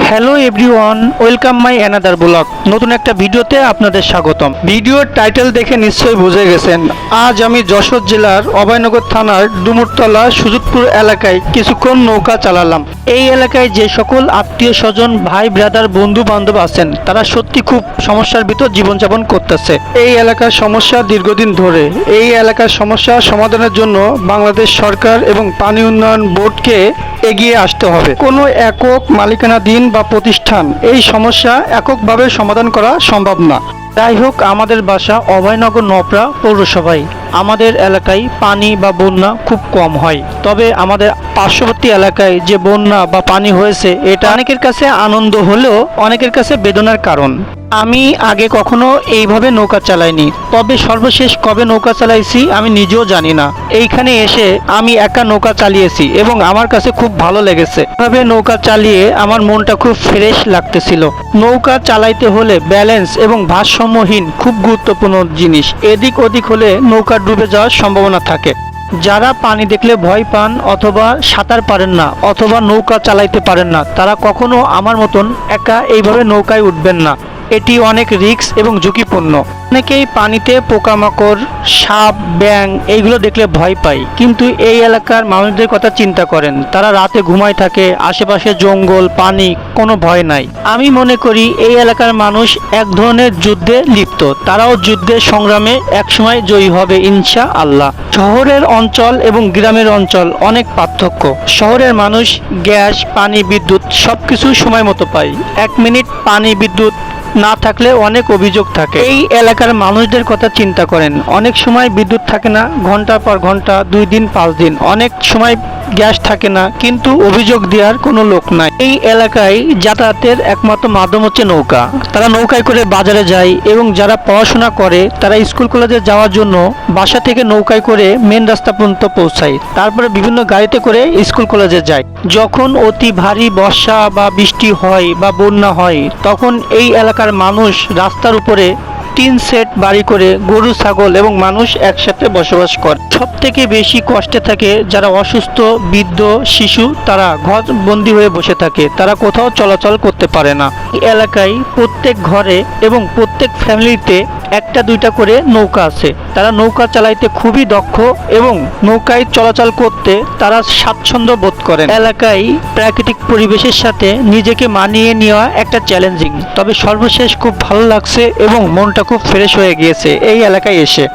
Hello everyone, welcome my another blog. নতুন একটা ভিডিওতে আপনাদের স্বাগতম। ভিডিওর টাইটেল দেখে নিশ্চয়ই বুঝে গেছেন, আজ আমি যশোর জেলার অভয়নগর থানার ডুমুরতলা সুজুতপুর এলাকায় কিছুক্ষণ নৌকা চালালাম। এই এলাকায় যে সকল আত্মীয় স্বজন, ভাই ব্রাদার, বন্ধু বান্ধব আছেন, তারা সত্যি খুব সমস্যার ভিতর জীবনযাপন করতেছে। এই এলাকার সমস্যা দীর্ঘদিন ধরে। এই এলাকার সমস্যা সমাধানের জন্য বাংলাদেশ সরকার এবং পানি উন্নয়ন বোর্ডকে এগিয়ে আসতে হবে। কোনো একক মালিকানাধীন বা প্রতিষ্ঠান এই সমস্যা এককভাবে সমাধান করা সম্ভব না। যাই হোক, আমাদের বাসা অভয়নগর নপরা পৌরসভায়। আমাদের এলাকায় পানি বা বন্যা খুব কম হয়, তবে আমাদের পার্শ্ববর্তী এলাকায় যে বন্যা বা পানি হয়েছে, এটা অনেকের কাছে আনন্দ হলেও অনেকের কাছে বেদনার কারণ। আমি আগে কখনো এইভাবে নৌকা চালাইনি, তবে সর্বশেষ কবে নৌকা চালাইছি আমি নিজেও জানি না। এইখানে এসে আমি একা নৌকা চালিয়েছি এবং আমার কাছে খুব ভালো লেগেছে। এভাবে নৌকা চালিয়ে আমার মনটা খুব ফ্রেশ লাগতেছিল। নৌকা চালাইতে হলে ব্যালেন্স এবং ভারসাম্যহীন খুব গুরুত্বপূর্ণ জিনিস। এদিক ওদিক হলে নৌকা ডুবে যাওয়ার সম্ভাবনা থাকে। যারা পানি দেখলে ভয় পান অথবা সাঁতার পারেন না অথবা নৌকা চালাইতে পারেন না, তারা কখনো আমার মতন একা এইভাবে নৌকায় উঠবেন না। এটি অনেক রিস্ক এবং ঝুঁকিপূর্ণ। অনেকেই পানিতে পোকামাকড়, সাপ, ব্যাঙ এইগুলো দেখলে ভয় পায়, কিন্তু এই এলাকার মানুষদের কথা চিন্তা করেন। তারা রাতে ঘুমায় থাকে, আশেপাশে জঙ্গল, পানি, কোনো ভয় নাই। আমি মনে করি এই এলাকার মানুষ এক ধরনের যুদ্ধে লিপ্ত। তারাও যুদ্ধের সংগ্রামে একসময় জয়ী হবে ইনশা আল্লাহ। শহরের অঞ্চল এবং গ্রামের অঞ্চল অনেক পার্থক্য। শহরের মানুষ গ্যাস, পানি, বিদ্যুৎ সবকিছু সময় মতো পায়। 1 মিনিট পানি বিদ্যুৎ না থাকলে অনেক অভিযোগ থাকে। এই এলাকার মানুষদের কথা চিন্তা করেন। অনেক সময় বিদ্যুৎ থাকে না, ঘন্টা পর ঘন্টা, 2 দিন 5 দিন। অনেক সময় গ্যাস থাকে না, কিন্তু অভিযোগ দেওয়ার কোনো লোক নাই। এই এলাকায় যাতায়াতের একমাত্র মাধ্যম হচ্ছে নৌকা। তারা নৌকায় করে বাজারে যায় এবং যারা পড়াশোনা করে তারা স্কুল কলেজে যাওয়ার জন্য বাসা থেকে নৌকায় করে মেন রাস্তা পর্যন্ত পৌঁছায়, তারপরে বিভিন্ন গাড়িতে করে স্কুল কলেজে যায়। যখন অতি ভারী বর্ষা বা বৃষ্টি হয় বা বন্যা হয়, তখন এই এলাকার মানুষ রাস্তার উপরে টিন সেট বাড়ি করে গরু, ছাগল এবং মানুষ একসাথে বসবাস করে। সব থেকে বেশি কষ্টে থাকে যারা অসুস্থ, বৃদ্ধ, শিশু। তারা ঘর বন্দি হয়ে বসে থাকে, তারা কোথাও চলাচল করতে পারে না। এই এলাকায় প্রত্যেক ঘরে এবং প্রত্যেক ফ্যামিলিতে 1-2টা করে নৌকা আছে। তারা নৌকা চালাইতে খুবই দক্ষ এবং নৌকায় চলাচল করতে তারা স্বাচ্ছন্দ্য বোধ করেন। এলাকায় প্রাকৃতিক পরিবেশের সাথে নিজেকে মানিয়ে নেওয়া একটা চ্যালেঞ্জিং, তবে সর্বশেষ খুব ভালো লাগছে এবং মনটা খুব ফ্রেশ হয়ে গিয়েছে এই এলাকায় এসে।